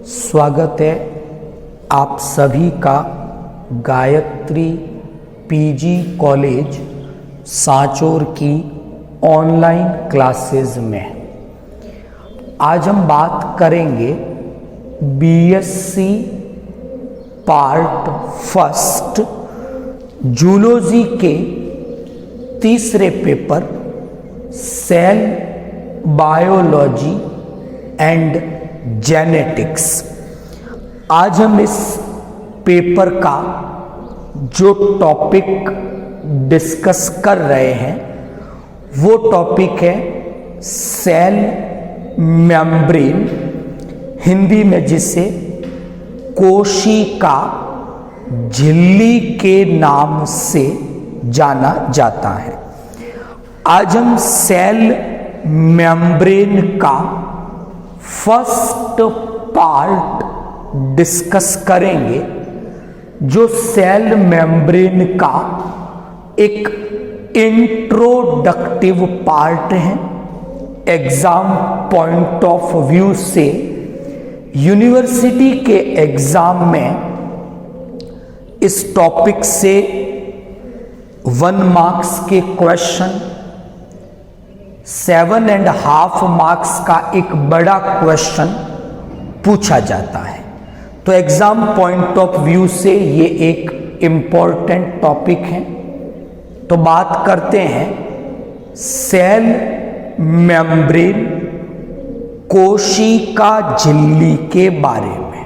स्वागत है आप सभी का गायत्री पीजी कॉलेज सांचौर की ऑनलाइन क्लासेस में। आज हम बात करेंगे बीएससी पार्ट फर्स्ट जूलॉजी के तीसरे paper cell biology and genetics. आज हम इस पेपर का जो टॉपिक डिस्कस कर रहे हैं वो टॉपिक है सेल मेम्ब्रेन, हिंदी में जिसे कोशिका झिल्ली के नाम से जाना जाता है। आज हम सेल मेम्ब्रेन का फर्स्ट पार्ट डिस्कस करेंगे, जो सेल मेम्ब्रेन का एक इंट्रोडक्टिव पार्ट है। एग्जाम पॉइंट ऑफ व्यू से यूनिवर्सिटी के एग्जाम में इस टॉपिक से 1 मार्क्स के क्वेश्चन, 7.5 मार्क्स का एक बड़ा क्वेश्चन पूछा जाता है। तो एग्जाम पॉइंट ऑफ व्यू से ये एक इम्पॉर्टेंट टॉपिक है। तो बात करते हैं सेल मेम्ब्रेन, कोशिका झिल्ली के बारे में।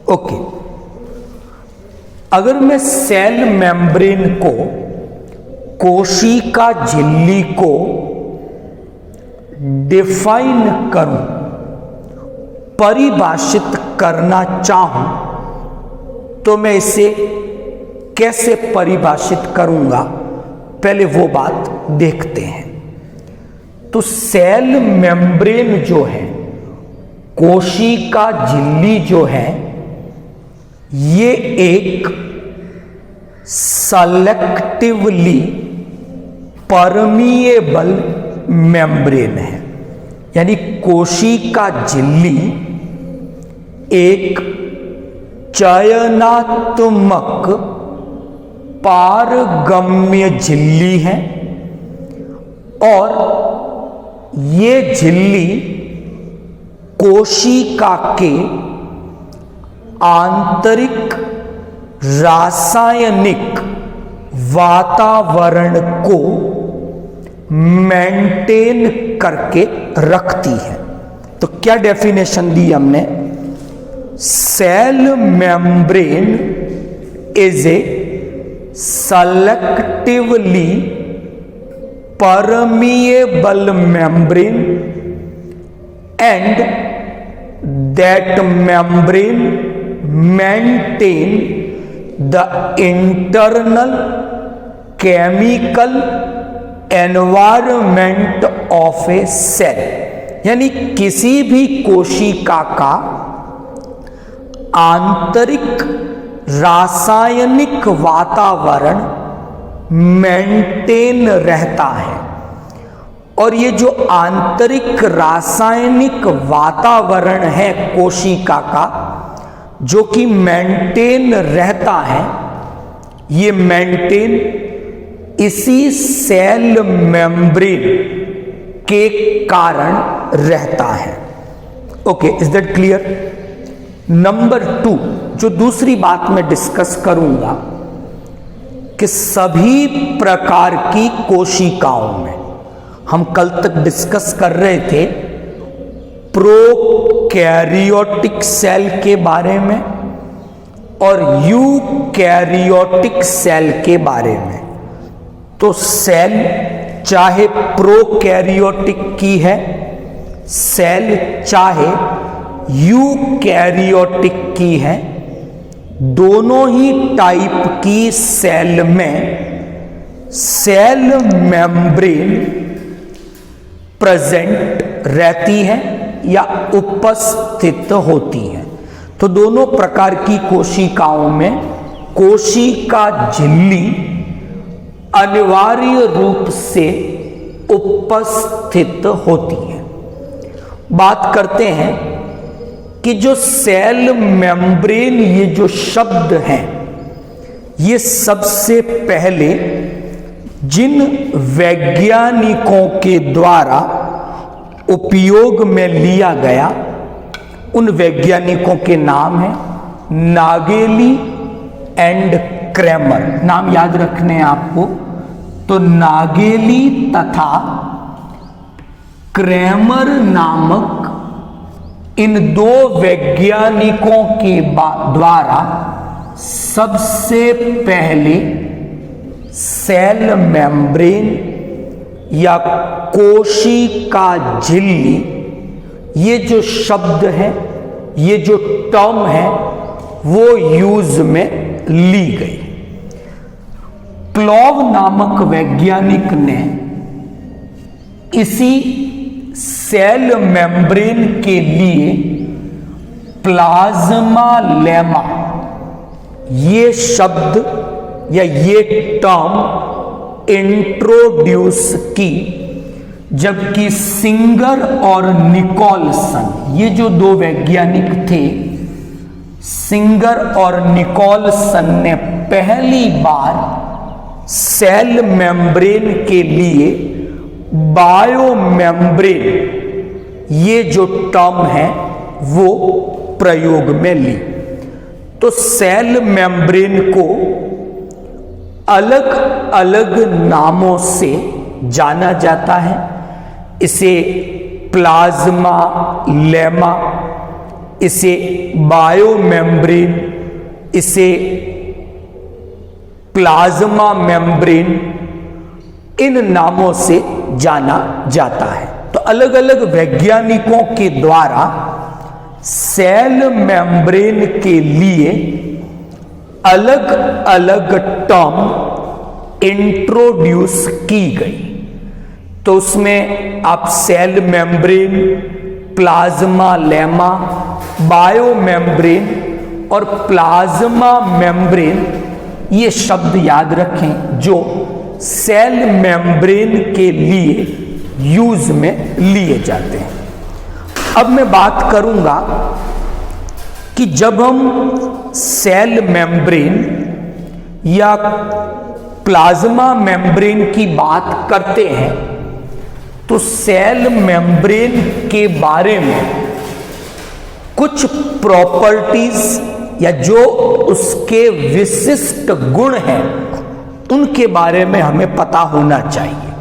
ओके, अगर मैं सेल मेम्ब्रेन को, कोशिका झिल्ली को डिफाइन करूं, परिभाषित करना चाहूं, तो मैं इसे कैसे परिभाषित करूंगा, पहले वो बात देखते हैं। तो सेल मेम्ब्रेन जो है, कोशिका झिल्ली जो है, ये एक सेलेक्टिवली परमिएबल मेम्ब्रेन है। यानी कोशिका झिल्ली एक चयनात्मक पारगम्य झिल्ली है और ये झिल्ली कोशिका के आंतरिक रासायनिक वातावरण को मेंटेन करके रखती है। तो क्या डेफिनेशन दी हमने? Cell membrane is a selectively permeable membrane and that membrane maintain the internal chemical environment of a cell. यानी किसी भी कोशिका का आंतरिक रासायनिक वातावरण मेंटेन रहता है। और ये जो आंतरिक रासायनिक वातावरण है कोशिका का, जो कि मेंटेन रहता है, ये मेंटेन इसी सेल मेम्ब्रेन के कारण रहता है। Okay, is that clear? Number 2, जो दूसरी बात मैं डिस्कस करूंगा कि सभी प्रकार की कोशिकाओं में, हम कल तक डिस्कस कर रहे थे प्रोकैरियोटिक सेल के बारे में और यूकैरियोटिक सेल के बारे में। तो सेल चाहे प्रोकैरियोटिक की है, सेल चाहे यूकैरियोटिक की है, दोनों ही टाइप की सेल में सेल मेम्ब्रेन प्रेजेंट रहती है या उपस्थित होती है। तो दोनों प्रकार की कोशिकाओं में कोशिका झिल्ली अनिवार्य रूप से उपस्थित होती है। बात करते हैं कि जो सेल मेम्ब्रेन ये जो शब्द हैं, ये सबसे पहले जिन वैज्ञानिकों के द्वारा उपयोग में लिया गया, उन वैज्ञानिकों के नाम हैं नागेली एंड क्रैमर। नाम याद रखने हैं आपको। तो नागेली तथा क्रैमर नामक इन दो वैज्ञानिकों के द्वारा सबसे पहले सेल मेम्ब्रेन या कोशिका झिल्ली, ये जो शब्द है, ये जो टर्म है, वो यूज में ली गई। क्लॉव नामक वैज्ञानिक ने इसी सेल मेम्ब्रेन के लिए प्लाज्मा लेमा ये शब्द या ये टर्म इंट्रोड्यूस की, जबकि सिंगर और निकोलसन, ये जो दो वैज्ञानिक थे, सिंगर और निकोलसन ने पहली बार सेल मेम्ब्रेन के लिए बायो मेम्ब्रेन ये जो टर्म है वो प्रयोग में ली। तो सेल मेम्ब्रेन को अलग अलग नामों से जाना जाता है। इसे प्लाज्मा लेमा, इसे बायो मेम्ब्रेन, इसे प्लाज्मा मेम्ब्रेन, इन नामों से जाना जाता है। तो अलग अलग वैज्ञानिकों के द्वारा सेल मेम्ब्रेन के लिए अलग अलग टर्म इंट्रोड्यूस की गई। तो उसमें आप cell membrane, plasmalemma, biomembrane और प्लाज्मा मेम्ब्रेन ये शब्द याद रखें जो सेल मेम्ब्रेन के लिए यूज में लिए जाते हैं। अब मैं बात करूंगा कि जब हम सेल मेम्ब्रेन या प्लाज्मा मेम्ब्रेन की बात करते हैं तो सेल मेम्ब्रेन के बारे में कुछ प्रॉपर्टीज या जो उसके विशिष्ट गुण हैं उनके बारे में हमें पता होना चाहिए।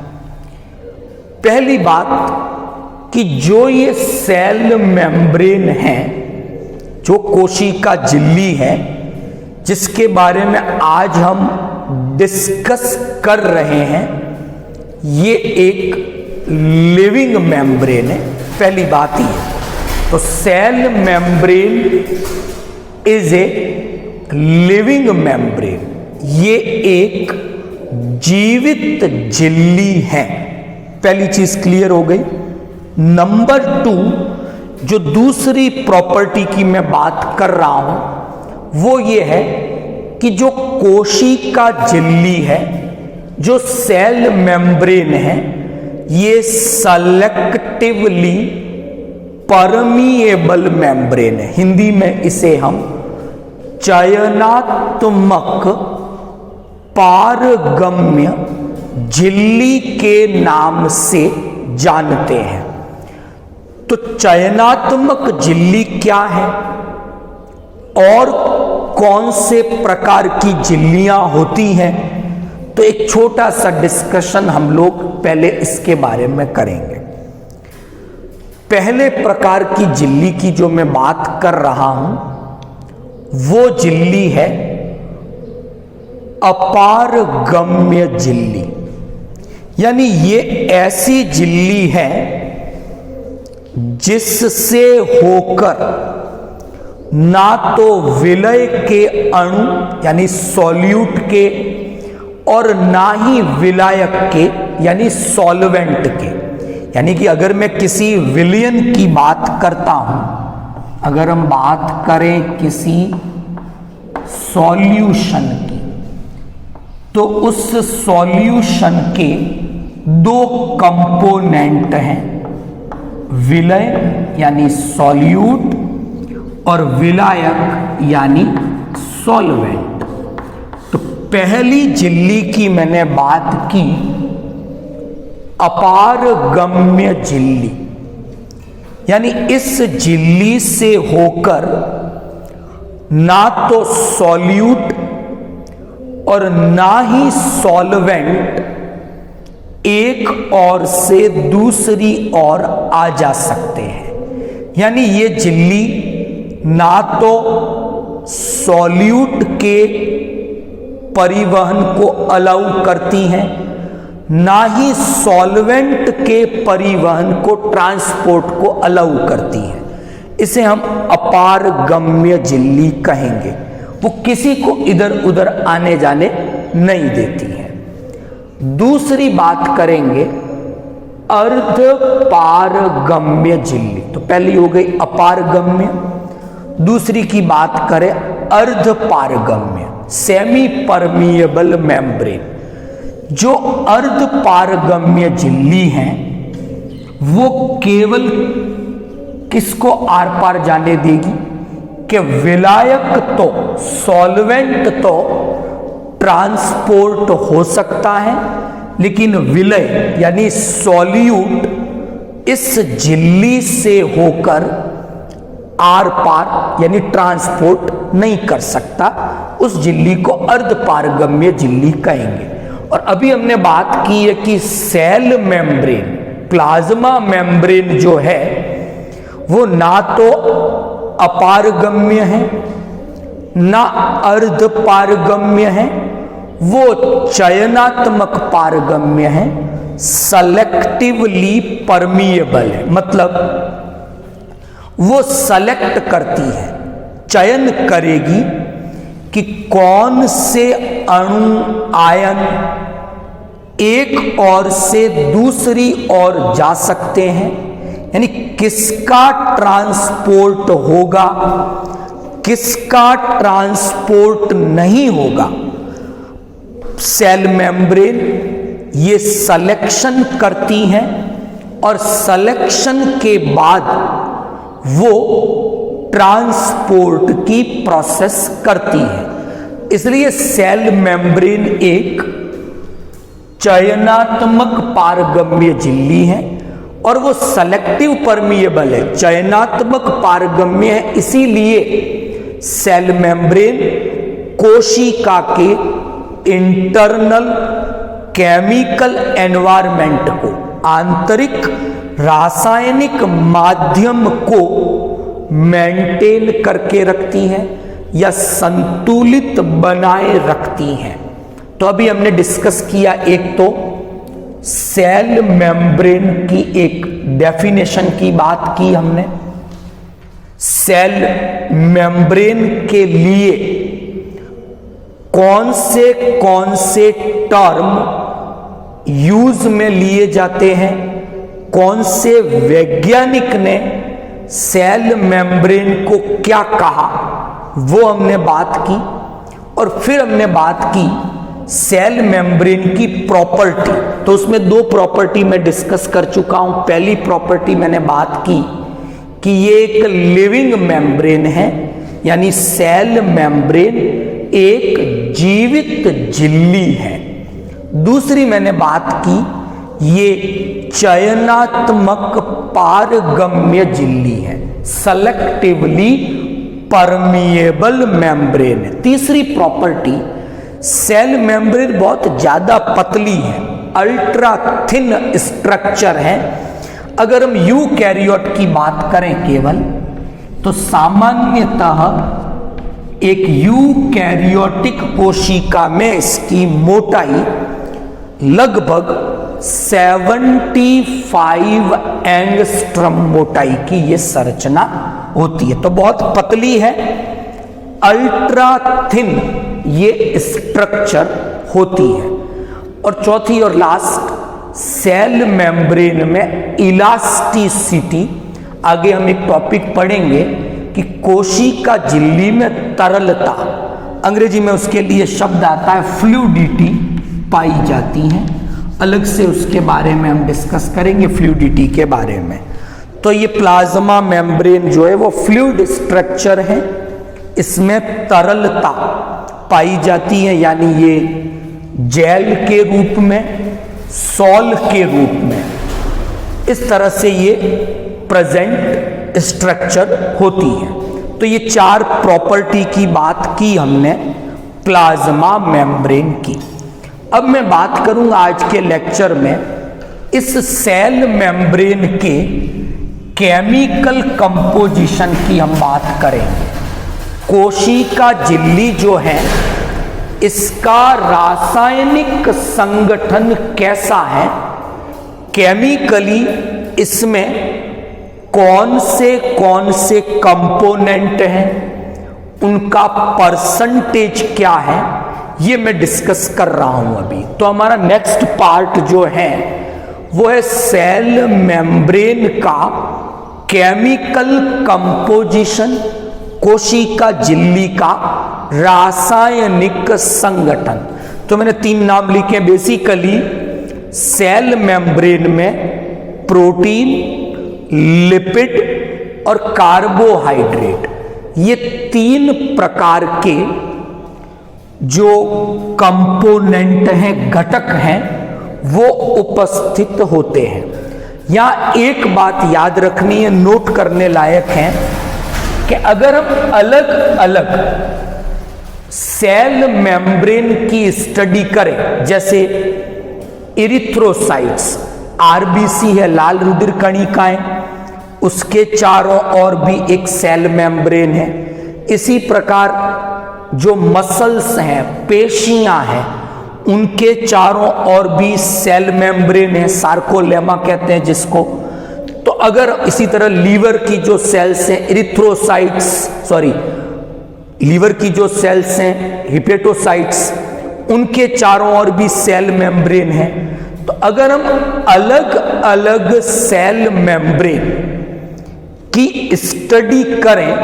पहली बात कि जो ये सेल मेम्ब्रेन है, जो कोशिका झिल्ली है, जिसके बारे में आज हम डिस्कस कर रहे हैं, ये एक लिविंग मेम्ब्रेन है। पहली बात ही है। तो cell membrane is a living membrane, ये एक जीवित झिल्ली है। पहली चीज क्लियर हो गई। नंबर 2, जो दूसरी प्रॉपर्टी की मैं बात कर रहा हूं वो ये है कि जो कोशिका झिल्ली है, जो सेल मेम्ब्रेन है, ये सेलेक्टिवली परमिएबल मेम्ब्रेन है। हिंदी में इसे हम चयनात्मक पारगम्य झिल्ली के नाम से जानते हैं। तो चयनात्मक झिल्ली क्या है और कौन से प्रकार की झिल्लियां होती हैं, तो एक छोटा सा डिस्कशन हम लोग पहले इसके बारे में करेंगे। पहले प्रकार की झिल्ली की जो मैं बात कर रहा हूं वो झिल्ली है अपारगम्य झिल्ली, यानी ये ऐसी झिल्ली है जिससे होकर ना तो विलय के अणु यानी सॉल्यूट के और ना ही विलायक के यानी सॉल्वेंट के, यानी कि अगर मैं किसी विलयन की बात करता हूं, अगर हम बात करें किसी सॉल्यूशन की, तो उस सॉल्यूशन के दो कंपोनेंट हैं, विलय यानी सॉल्यूट और विलायक यानी सॉल्वेंट। तो पहली झिल्ली की मैंने बात की अपारगम्य झिल्ली, यानी इस झिल्ली से होकर ना तो सॉल्यूट और ना ही सॉल्वेंट एक ओर से दूसरी ओर आ जा सकते हैं। यानी ये झिल्ली ना तो सॉल्यूट के परिवहन को अलाउ करती हैं, ना ही सॉल्वेंट के परिवहन को, ट्रांसपोर्ट को अलाउ करती हैं। इसे हम अपारगम्य झिल्ली कहेंगे। वो किसी को इधर उधर आने जाने नहीं देती है। दूसरी बात करेंगे अर्धपारगम्य झिल्ली। तो पहली हो गई अपारगम्य, दूसरी की बात करें अर्धपारगम्य, सेमी परमिएबल मेम्ब्रेन। जो अर्धपारगम्य झिल्ली हैं वो केवल किसको आर पार जाने देगी कि विलायक तो, सॉल्वेंट तो ट्रांसपोर्ट हो सकता है, लेकिन विलय यानी सॉल्यूट इस झिल्ली से होकर आर पार यानी ट्रांसपोर्ट नहीं कर सकता। उस झिल्ली को अर्धपारगम्य झिल्ली कहेंगे। और अभी हमने बात की है कि सेल मेम्ब्रेन, प्लाज्मा मेम्ब्रेन जो है वो ना तो अपारगम्य है ना अर्धपारगम्य है, वो चयनात्मक पारगम्य है, सेलेक्टिवली परमिएबल है। मतलब वो सेलेक्ट करती है, चयन करेगी कि कौन से अणु आयन एक ओर से दूसरी ओर जा सकते हैं, यानी किसका ट्रांसपोर्ट होगा, किसका ट्रांसपोर्ट नहीं होगा। सेल मेम्ब्रेन ये सिलेक्शन करती हैं और सिलेक्शन के बाद वो ट्रांसपोर्ट की प्रोसेस करती है। इसलिए सेल मेम्ब्रेन एक चयनात्मक पारगम्य झिल्ली है और वो सेलेक्टिव परमिएबल है, चयनात्मक पारगम्य है। इसीलिए सेल मेम्ब्रेन कोशिका के इंटरनल केमिकल एनवायरनमेंट को, आंतरिक रासायनिक माध्यम को मेंटेन करके रखती हैं या संतुलित बनाए रखती हैं। तो अभी हमने डिस्कस किया, एक तो सेल मेम्ब्रेन की एक डेफिनेशन की बात की हमने। सेल मेम्ब्रेन के लिए कौन से टर्म यूज में लिए जाते हैं, कौन से वैज्ञानिक ने सेल मेम्ब्रेन को क्या कहा, वो हमने बात की। और फिर हमने बात की सेल मेम्ब्रेन की प्रॉपर्टी। तो उसमें दो प्रॉपर्टी मैं डिस्कस कर चुका हूं। पहली प्रॉपर्टी मैंने बात की कि ये एक लिविंग मेम्ब्रेन है, यानी सेल मेम्ब्रेन एक जीवित झिल्ली है। दूसरी मैंने बात की ये चयनात्मक पारगम्य झिल्ली है, सेलेक्टिवली परमिएबल मेम्ब्रेन है। तीसरी प्रॉपर्टी, सेल मेम्ब्रेन बहुत ज्यादा पतली है, अल्ट्रा थिन स्ट्रक्चर है। अगर हम यूकैरियोट की बात करें केवल, तो सामान्यतः एक यूकैरियोटिक कोशिका में इसकी मोटाई लगभग 75 एंगस्ट्रम मोटाई की ये संरचना होती है। तो बहुत पतली है, अल्ट्रा थिन ये स्ट्रक्चर होती है। और चौथी और लास्ट, सेल मेम्ब्रेन में इलास्टिसिटी। आगे हम एक टॉपिक पढ़ेंगे कि कोशिका झिल्ली में तरलता, अंग्रेजी में उसके लिए शब्द आता है फ्लूइडिटी, पाई जाती हैं। अलग से उसके बारे में हम डिस्कस करेंगे, फ्लूइडिटी के बारे में। तो ये प्लाज्मा मेम्ब्रेन जो है वो फ्लूइड स्ट्रक्चर है, इसमें तरलता पाई जाती है, यानी ये जेल के रूप में, सॉल के रूप में, इस तरह से ये प्रेजेंट स्ट्रक्चर होती है। तो ये 4 प्रॉपर्टी की बात की हमने प्लाज्मा मेम्ब्रेन की। अब मैं बात करूंगा आज के लेक्चर में इस सेल मेम्ब्रेन के केमिकल कंपोजिशन की हम बात करेंगे। कोशिका झिल्ली जो है इसका रासायनिक संगठन कैसा है, केमिकली इसमें कौन से कंपोनेंट हैं, उनका परसेंटेज क्या है, ये मैं डिस्कस कर रहा हूं अभी। तो हमारा नेक्स्ट पार्ट जो है वो है सेल मेम्ब्रेन का केमिकल कंपोजिशन, कोशिका झिल्ली का रासायनिक संगठन। तो मैंने 3 नाम लिखे बेसिकली। सेल मेम्ब्रेन में प्रोटीन, लिपिड और कार्बोहाइड्रेट, ये 3 प्रकार के जो कंपोनेंट हैं, घटक हैं, वो उपस्थित होते हैं। यहां एक बात याद रखनी है, नोट करने लायक है कि अगर हम अलग अलग सेल मेम्ब्रेन की स्टडी करें, जैसे इरिथ्रोसाइट्स, आरबीसी है, लाल रुधिर कणिकाएं, उसके चारों ओर भी एक सेल मेम्ब्रेन है। इसी प्रकार जो मसल्स हैं, पेशियां हैं, उनके चारों ओर भी सेल मेम्ब्रेन है, सार्कोलेमा कहते हैं जिसको। तो अगर इसी तरह लीवर की जो सेल्स हैं, लीवर की जो सेल्स हैं, हिपेटोसाइट्स, उनके चारों ओर भी सेल मेम्ब्रेन है। तो अगर हम अलग अलग सेल मेम्ब्रेन की स्टडी करें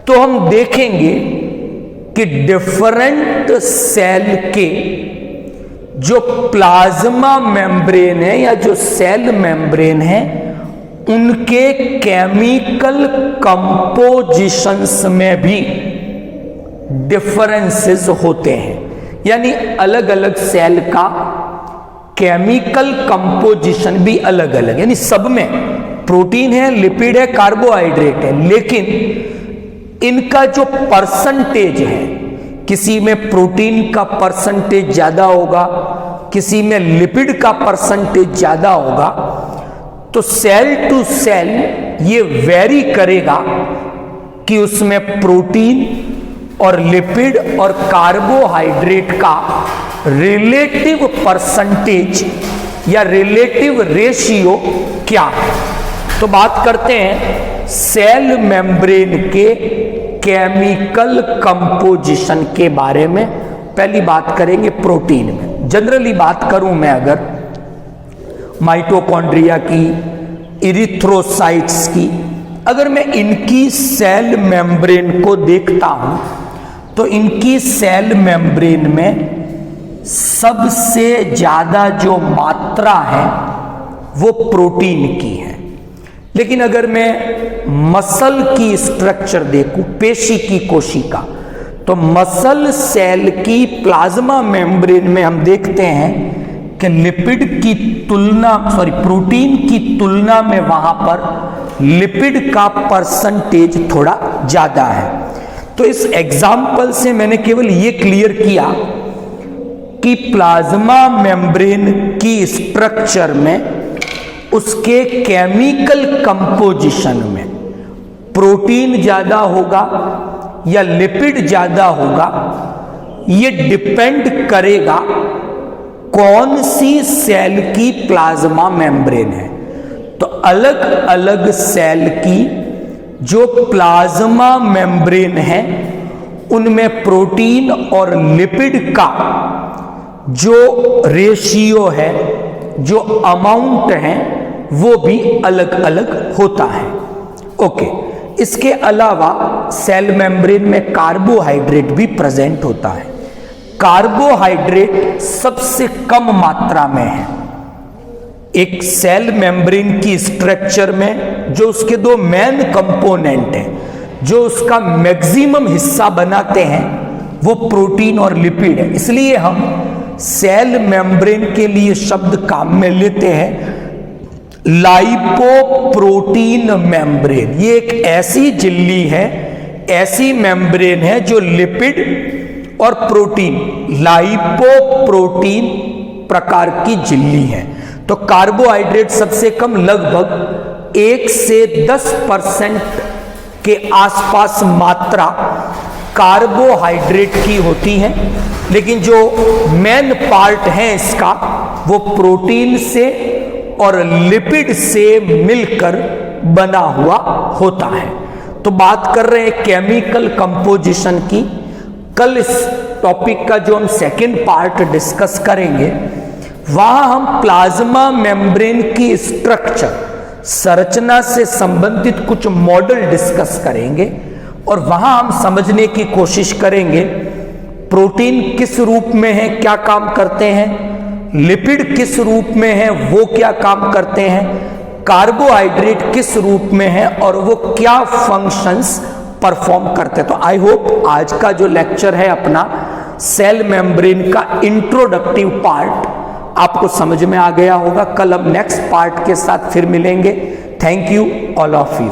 तो हम देखेंगे कि डिफरेंट सेल के जो प्लाज्मा मेम्ब्रेन है या जो सेल मेम्ब्रेन है, उनके केमिकल कंपोजिशंस में भी डिफरेंसेस होते हैं। यानी अलग अलग सेल का केमिकल कंपोजिशन भी अलग अलग, यानी सब में प्रोटीन है, लिपिड है, कार्बोहाइड्रेट है, लेकिन इनका जो परसेंटेज है, किसी में प्रोटीन का परसेंटेज ज्यादा होगा, किसी में लिपिड का परसेंटेज ज्यादा होगा। तो सेल टू सेल ये वेरी करेगा कि उसमें प्रोटीन और लिपिड और कार्बोहाइड्रेट का रिलेटिव परसेंटेज या रिलेटिव रेशियो क्या है। तो बात करते हैं सेल मेम्ब्रेन के केमिकल कंपोजिशन के बारे में। पहली बात करेंगे प्रोटीन में। जनरली बात करूं मैं अगर माइटोकॉन्ड्रिया की, इरिथ्रोसाइट्स की, अगर मैं इनकी सेल मेम्ब्रेन को देखता हूं तो इनकी सेल मेम्ब्रेन में सबसे ज्यादा जो मात्रा है वो प्रोटीन की है। लेकिन अगर मैं मसल की स्ट्रक्चर देखूं, पेशी की कोशिका, तो मसल सेल की प्लाज्मा मेम्ब्रेन में हम देखते हैं कि लिपिड की तुलना, प्रोटीन की तुलना में वहां पर लिपिड का परसेंटेज थोड़ा ज्यादा है। तो इस एग्जाम्पल से मैंने केवल ये क्लियर किया कि प्लाज्मा मेम्ब्रेन की स्ट्रक्चर में, उसके केमिकल कंपोजिशन में प्रोटीन ज्यादा होगा या लिपिड ज्यादा होगा, ये डिपेंड करेगा कौन सी सेल की प्लाज्मा मेम्ब्रेन है। तो अलग अलग सेल की जो प्लाज्मा मेम्ब्रेन है, उनमें प्रोटीन और लिपिड का जो रेशियो है, जो अमाउंट है, वो भी अलग अलग होता है। ओके, इसके अलावा सेल मेम्ब्रेन में कार्बोहाइड्रेट भी प्रेजेंट होता है। कार्बोहाइड्रेट सबसे कम मात्रा में है, एक सेल मेम्ब्रेन की स्ट्रक्चर में जो उसके दो मेन कंपोनेंट हैं, जो उसका मैक्सिमम हिस्सा बनाते हैं, वो प्रोटीन और लिपिड है। इसलिए हम सेल मेम्ब्रेन के लिए शब्द काम में लेते हैं लाइपोप्रोटीन मेम्ब्रेन। ये एक ऐसी झिल्ली है, ऐसी मेम्ब्रेन है जो लिपिड और प्रोटीन, लाइपोप्रोटीन प्रकार की झिल्ली है। तो कार्बोहाइड्रेट सबसे कम लगभग 1 से 10% के आसपास मात्रा कार्बोहाइड्रेट की होती है, लेकिन जो मेन पार्ट है इसका वो प्रोटीन से और लिपिड से मिलकर बना हुआ होता है। तो बात कर रहे हैं केमिकल कंपोजिशन की। कल इस टॉपिक का जो हम सेकंड पार्ट डिस्कस करेंगे, वहां हम प्लाज्मा मेम्ब्रेन की स्ट्रक्चर, संरचना से संबंधित कुछ मॉडल डिस्कस करेंगे और वहां हम समझने की कोशिश करेंगे प्रोटीन किस रूप में है, क्या काम करते हैं, लिपिड किस रूप में है, वो क्या काम करते हैं, कार्बोहाइड्रेट किस रूप में है और वो क्या फंक्शंस परफॉर्म करते हैं। तो आई होप आज का जो लेक्चर है अपना सेल मेम्ब्रेन का इंट्रोडक्टिव पार्ट आपको समझ में आ गया होगा। कल हम नेक्स्ट पार्ट के साथ फिर मिलेंगे। Thank you all of you.